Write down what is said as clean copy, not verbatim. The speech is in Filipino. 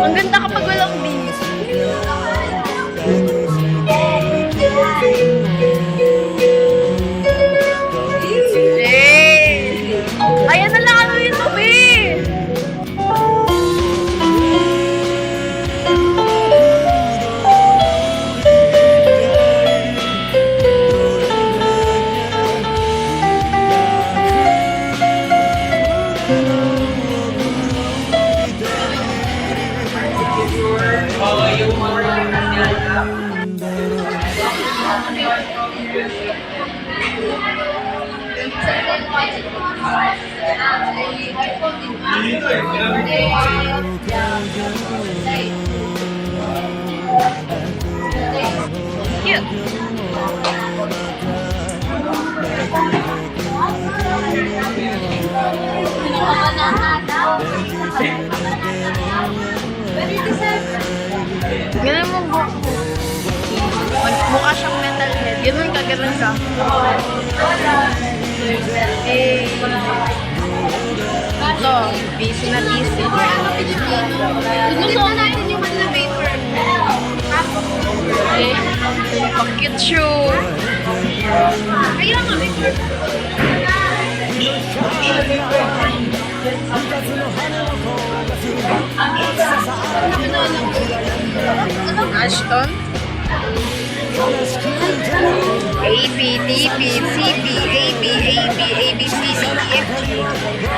Ang ganda kapag walang bees. Yay! Ayan na lang ano yung tabi! Ganun mo buhok mo. Mukha siyang metalhead. Ganun ka, ganun ka. Eh, ito, busy na busy. Gusto natin yung elevator. Eh, pag-cute shoe. Kaya nga, Victor. Ashton. A, B, D, B, C, B, A, B, A, B, A, B, C, D, E, F, G.